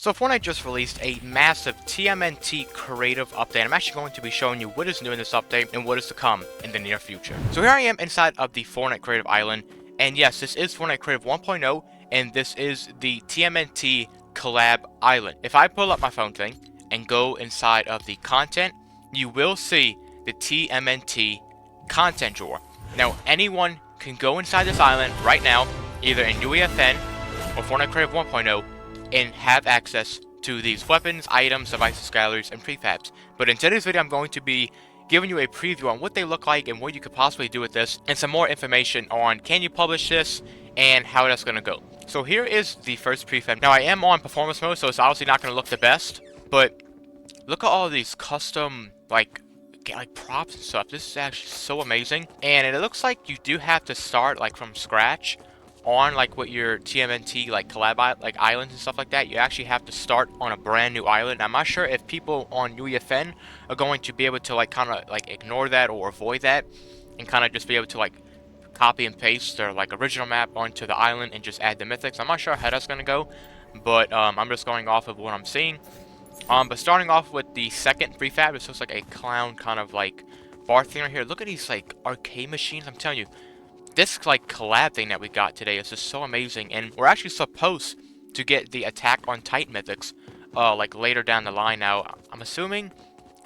So Fortnite just released a massive TMNT creative update. I'm actually going to be showing you what is new in this update and what is to come in the near future. So here I am inside of the Fortnite Creative Island, and yes, this is Fortnite Creative 1.0, and this is the TMNT Collab Island. If I pull up my phone thing and go inside of the content, you will see the TMNT content drawer. Now, anyone can go inside this island right now, either in UEFN or Fortnite Creative 1.0, and have access to these weapons, items, devices, galleries, and prefabs. But in today's video, I'm going to be giving you a preview on what they look like and what you could possibly do with this, and some more information on can you publish this and how that's going to go. So here is the first prefab. Now I am on performance mode, so it's obviously not going to look the best, but look at all these custom like props and stuff. This is actually so amazing, and it looks like you do have to start like from scratch on like what your TMNT like collab like islands and stuff like that. You actually have to start on a brand new island. I'm not sure if people on UEFN are going to be able to like kind of like ignore that or avoid that and kind of just be able to like copy and paste their like original map onto the island and just add the mythics. I'm not sure how that's gonna go, but I'm just going off of what I'm seeing. But starting off with the second prefab, this looks like a clown kind of like bar thing right here. Look at these like arcade machines. I'm telling you, this like collab thing that we got today is just so amazing, and we're actually supposed to get the Attack on Titan mythics like later down the line. Now I'm assuming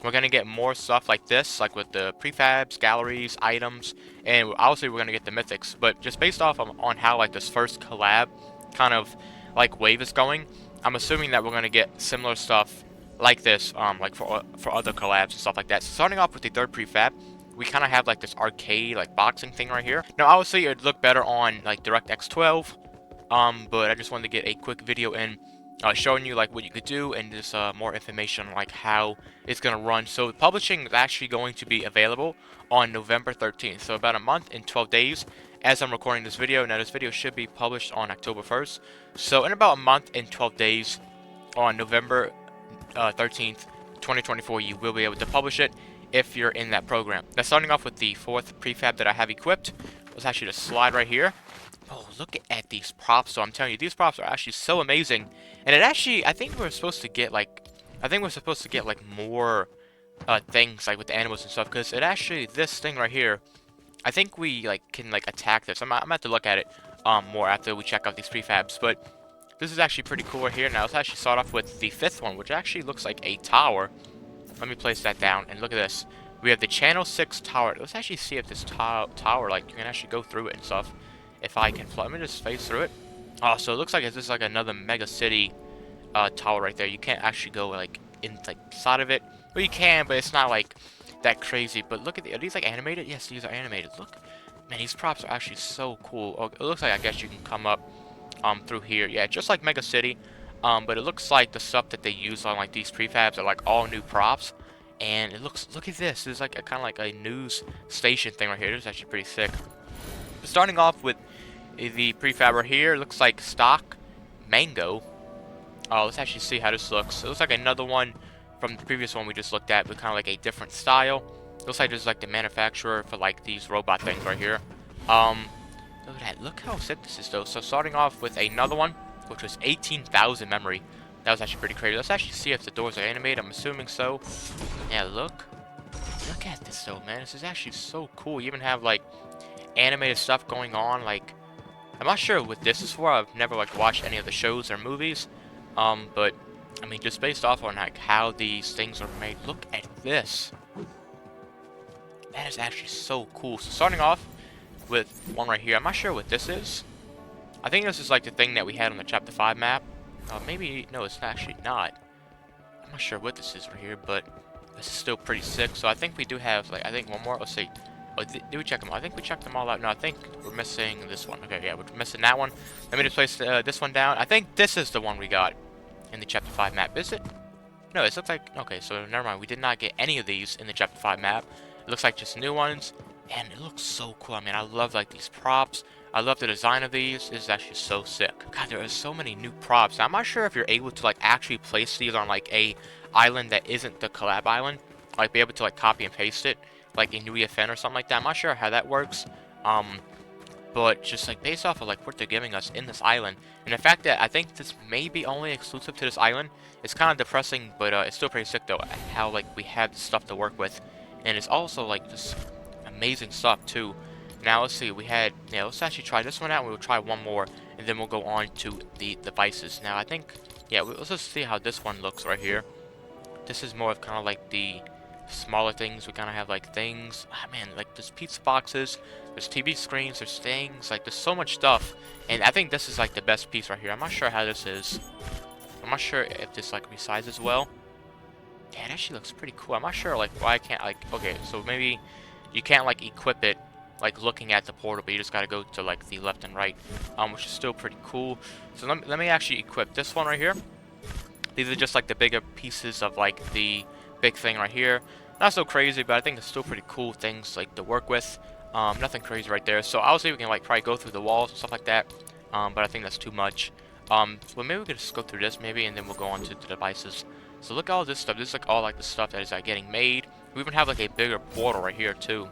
we're gonna get more stuff like this, like with the prefabs, galleries, items, and obviously we're gonna get the mythics. But just based off on how like this first collab kind of like wave is going, I'm assuming that we're gonna get similar stuff like this, like for other collabs and stuff like that. So starting off with the third prefab, we kind of have like this arcade like boxing thing right here. Now obviously it would look better on like DirectX 12, but I just wanted to get a quick video in showing you like what you could do and just more information on like how it's gonna run. So publishing is actually going to be available on November 13th, so about a month and 12 days as I'm recording this video. Now this video should be published on October 1st, so in about a month and 12 days on November 13th 2024 you will be able to publish it if you're in that program. Now starting off with the fourth prefab that I have equipped, let's actually just slide right here. Oh, look at these props. So I'm telling you, these props are actually so amazing. And it actually, I think we're supposed to get like more things like with the animals and stuff, because it actually, this thing right here, I think we like can like attack this. I'm gonna have to look at it more after we check out these prefabs, but this is actually pretty cool right here. Now let's actually start off with the fifth one, which actually looks like a tower. Let me place that down, and look at this. We have the Channel 6 tower. Let's actually see if this tower, like, you can actually go through it and stuff. If I can fly, let me just phase through it. Oh, so it looks like it's just like another mega city tower right there. You can't actually go like inside of it. Well, you can, but it's not like that crazy. But look at are these like animated? Yes, these are animated. Look, man, these props are actually so cool. Oh, it looks like I guess you can come up through here. Yeah, just like mega city. But it looks like the stuff that they use on like these prefabs are like all new props, and it looks, look at this. There's like a kind of like a news station thing right here. This is actually pretty sick. But starting off with the prefab right here, it looks like stock mango. Let's actually see how this looks. It looks like another one from the previous one we just looked at, but kind of like a different style. It looks like there's like the manufacturer for like these robot things right here. Look at that. Look how sick this is though. So starting off with another one, which was 18,000 memory. That was actually pretty crazy. Let's actually see if the doors are animated. I'm assuming so. Yeah, look at this though, man. This is actually so cool. You even have like animated stuff going on. Like, I'm not sure what this is for. I've never like watched any of the shows or movies. But I mean, just based off on like how these things are made. Look at this. That is actually so cool. So starting off with one right here. I'm not sure what this is. I think this is like the thing that we had on the Chapter 5 map. Maybe, no, it's actually not. I'm not sure what this is right here, but this is still pretty sick. So I think we do have, like, I think one more. Let's see. Oh, did we check them all? I think we checked them all out. No, I think we're missing this one. Okay, yeah, we're missing that one. Let me just place this one down. I think this is the one we got in the Chapter 5 map. Is it? No, it looks like, okay, so never mind. We did not get any of these in the Chapter 5 map. It looks like just new ones, and it looks so cool. I mean, I love, like, these props. I love the design of these. This is actually so sick. God, there are so many new props. Now, I'm not sure if you're able to like actually place these on like a island that isn't the collab island. Like be able to like copy and paste it like in UEFN or something like that. I'm not sure how that works. but just like based off of like what they're giving us in this island, and the fact that I think this may be only exclusive to this island, it's kind of depressing, but it's still pretty sick though, how like we have the stuff to work with, and it's also like just amazing stuff too. Now let's see, let's actually try this one out, and we'll try one more, and then we'll go on to the devices. Now I think, yeah, let's just see how this one looks right here. This is more of kind of like the smaller things. We kind of have like things, man, like there's pizza boxes, there's TV screens, there's things, like there's so much stuff, and I think this is like the best piece right here. I'm not sure how this is. I'm not sure if this like resizes well. Yeah, it actually looks pretty cool. I'm not sure like why I can't like, okay, so maybe you can't like equip it like looking at the portal, but you just gotta go to like the left and right, which is still pretty cool. So let me actually equip this one right here. These are just like the bigger pieces of like the big thing right here. Not so crazy, but I think it's still pretty cool things like to work with. Nothing crazy right there. So I'll see if we can like probably go through the walls and stuff like that. But I think that's too much. Well, maybe we could just go through this maybe, and then we'll go on to the devices. So look at all this stuff. This is like all like the stuff that is like getting made. We even have like a bigger portal right here too,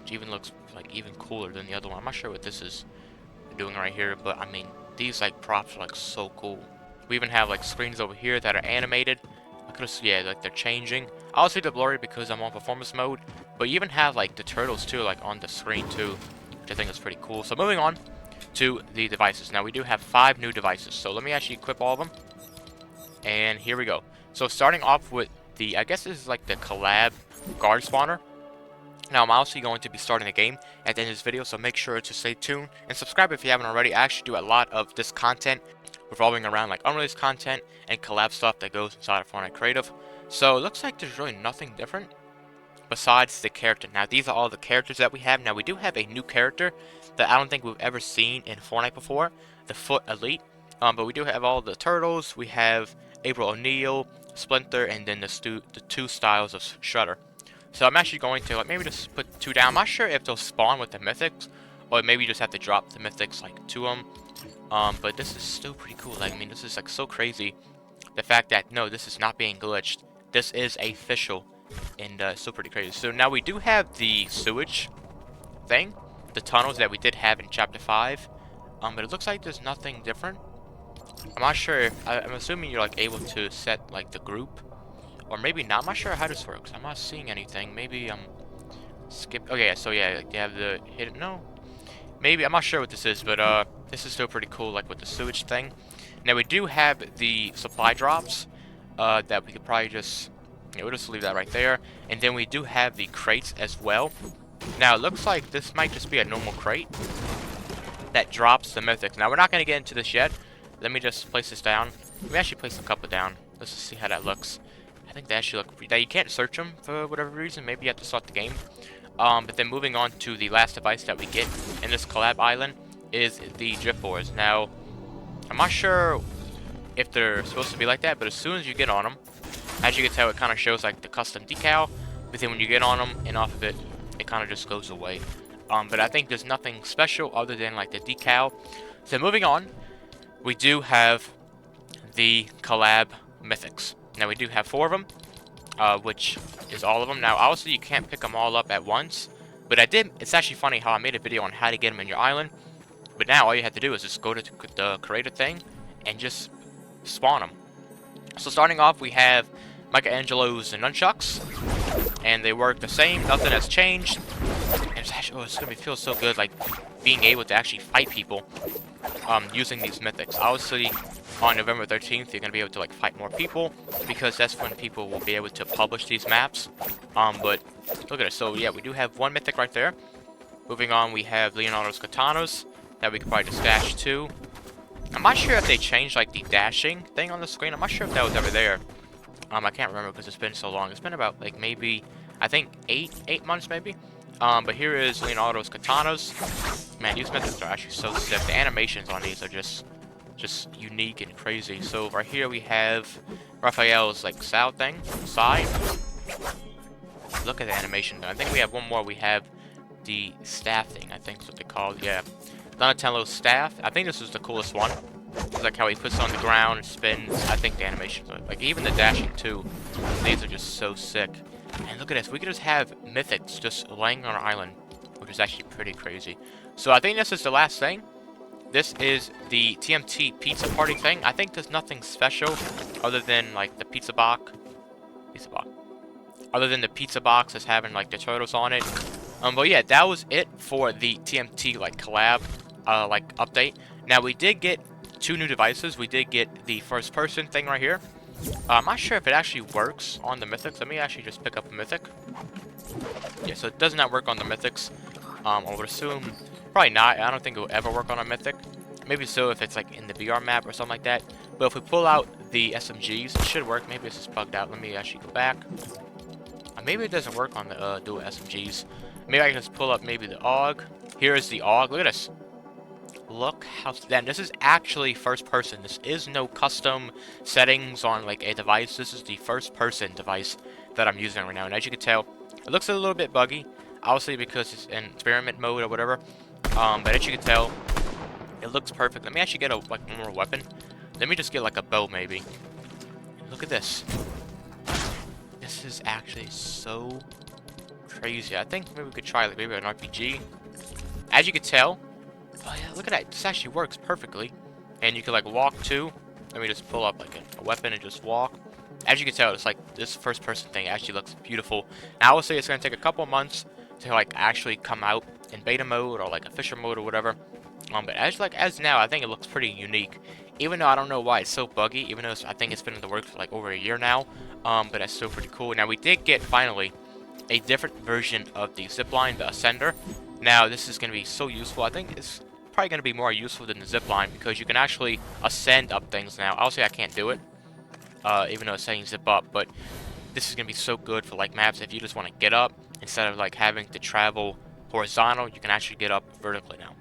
which even looks like even cooler than the other one. I'm not sure what this is doing right here, but I mean these like props are like so cool. We even have like screens over here that are animated. I could have, yeah, like they're changing. I'll see the blurry because I'm on performance mode, but you even have like the turtles too, like on the screen too, which I think is pretty cool. So moving on to the devices. Now we do have 5 new devices, so let me actually equip all of them. And here we go. So starting off with the, I guess this is like the collab guard spawner. Now I'm also going to be starting the game at the end of this video, so make sure to stay tuned and subscribe if you haven't already. I actually do a lot of this content revolving around like unreleased content and collab stuff that goes inside of Fortnite Creative. So it looks like there's really nothing different besides the character. Now these are all the characters that we have. Now we do have a new character that I don't think we've ever seen in Fortnite before, the Foot Elite. But we do have all the turtles. We have April O'Neil, Splinter, and then the 2 styles of Shredder. So I'm actually going to like maybe just put 2 down. I'm not sure if they'll spawn with the mythics, or maybe you just have to drop the mythics like to them. But this is still pretty cool. Like, I mean, this is like so crazy. The fact that no, this is not being glitched. This is official, and still pretty crazy. So now we do have the sewage thing, the tunnels that we did have in Chapter 5. But it looks like there's nothing different. I'm not sure if I'm assuming you're like able to set like the group, or maybe not. I'm not sure how this works. I'm not seeing anything. Maybe skip. Okay, so yeah, like, you have the hidden. No. Maybe, I'm not sure what this is, but this is still pretty cool, like with the sewage thing. Now we do have the supply drops that we could probably just, we'll just leave that right there. And then we do have the crates as well. Now it looks like this might just be a normal crate that drops the mythics. Now we're not going to get into this yet. Let me just place this down. Let me actually place a couple down. Let's just see how that looks. I think they actually look, now you can't search them for whatever reason. Maybe you have to start the game. But then moving on to the last device that we get in this collab island is the drift boards. Now, I'm not sure if they're supposed to be like that, but as soon as you get on them, as you can tell, it kind of shows like the custom decal. But then when you get on them and off of it, it kind of just goes away. But I think there's nothing special other than like the decal. So moving on, we do have the collab mythics. Now we do have 4 of them. Which is all of them. Now, obviously, you can't pick them all up at once, but I did. It's actually funny how I made a video on how to get them in your island, but now all you have to do is just go to the creator thing and just spawn them. So starting off, we have Michelangelo's nunchucks, and they work the same. Nothing has changed. And it's actually, it's gonna feel so good, like being able to actually fight people using these mythics. Obviously, on November 13th, you're going to be able to like fight more people, because that's when people will be able to publish these maps. But look at it. So yeah, we do have 1 mythic right there. Moving on, we have Leonardo's katanas that we could probably just dash to. I'm not sure if they changed like the dashing thing on the screen. I'm not sure if that was ever there. I can't remember because it's been so long. It's been about like maybe, I think 8 months maybe. But here is Leonardo's katanas. Man, these mythics are actually so sick. The animations on these are just unique and crazy. So right here we have Raphael's like side. Look at the animation. I think we have one more. We have the staff thing. I think that's what they call it. Yeah, Donatello's staff. I think this is the coolest one. It's like how he puts it on the ground and spins. I think the animations are like, even the dashing too. These are just so sick. And look at this. We could just have mythics just laying on our island, which is actually pretty crazy. So I think this is the last thing. This is the TMT pizza party thing. I think there's nothing special other than like the pizza box. Other than the pizza box that's having like the turtles on it. But yeah, that was it for the TMT like collab like update. Now we did get 2 new devices. We did get the first person thing right here. I'm not sure if it actually works on the Mythics. Let me actually just pick up a Mythic. Yeah, so it does not work on the Mythics. I would assume probably not. I don't think it will ever work on a Mythic. Maybe so if it's like in the VR map or something like that. But if we pull out the SMGs, it should work. Maybe it's just bugged out. Let me actually go back. Maybe it doesn't work on the dual SMGs. Maybe I can just pull up maybe the AUG. Here is the AUG. Look at this. Look how... Then this is actually first person. This is no custom settings on like a device. This is the first person device that I'm using right now. And as you can tell, it looks a little bit buggy. Obviously because it's in experiment mode or whatever. But as you can tell, it looks perfect. Let me actually get a like one more weapon. Let me just get like a bow maybe. Look at this. This is actually so crazy. I think maybe we could try like maybe an RPG. As you can tell, oh yeah, look at that. This actually works perfectly. And you can like walk too. Let me just pull up like a weapon and just walk. As you can tell, it's like this first person thing actually looks beautiful. Now I would say it's gonna take a couple months to like actually come out in beta mode or like official mode or whatever. But as now, I think it looks pretty unique. Even though I don't know why it's so buggy, even though I think it's been in the works for like over a year now. But that's still pretty cool. Now we did get finally a different version of the zipline, the Ascender. Now this is going to be so useful. I think it's probably going to be more useful than the zipline because you can actually ascend up things now. Obviously I can't do it, even though it's saying zip up. But this is going to be so good for like maps if you just want to get up instead of like having to travel horizontal. You can actually get up vertically now.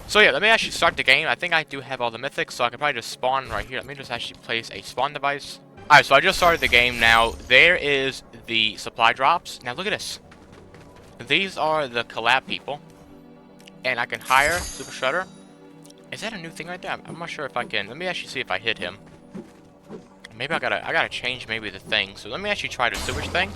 So yeah, let me actually start the game. I think I do have all the mythics, so I can probably just spawn right here. Let me just actually place a spawn device. Alright, so I just started the game now. There is the supply drops. Now look at this. These are the collab people. And I can hire Super Shredder. Is that a new thing right there? I'm not sure if I can. Let me actually see if I hit him. Maybe I gotta change maybe the thing. So let me actually try the sewage thing.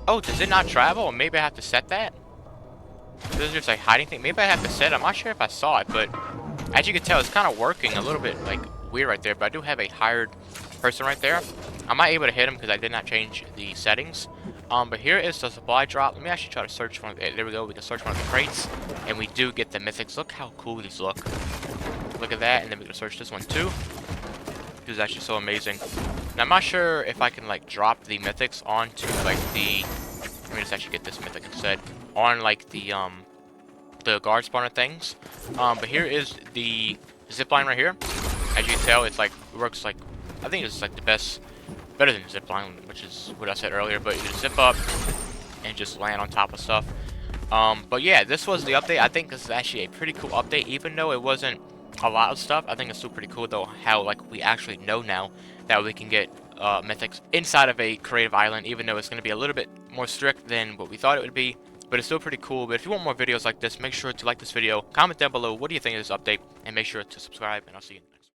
Oh, does it not travel? Or maybe I have to set that? This is just a hiding thing. Maybe I have to set it. I'm not sure if I saw it, but as you can tell, it's kind of working a little bit like weird right there. But I do have a hired person right there. I'm not able to hit him because I did not change the settings. But here is the supply drop. Let me actually try to search one of the, there we go. We can search one of the crates, and we do get the mythics. Look how cool these look. Look at that, and then we can search this one too. This is actually so amazing. Now, I'm not sure if I can like drop the mythics onto like the. Let me just actually get this mythic instead on like the guard spawner things. But here is the zipline right here. As you can tell, it's like it works like I think it's like the best, better than zipline, which is what I said earlier. But you can zip up and just land on top of stuff. But yeah, this was the update. I think this is actually a pretty cool update, even though it wasn't a lot of stuff. I think it's still pretty cool though how like we actually know now that we can get mythics inside of a creative island, even though it's going to be a little bit more strict than what we thought it would be. But it's still pretty cool. But if you want more videos like this, make sure to like this video, comment down below what do you think of this update, and make sure to subscribe, and I'll see you.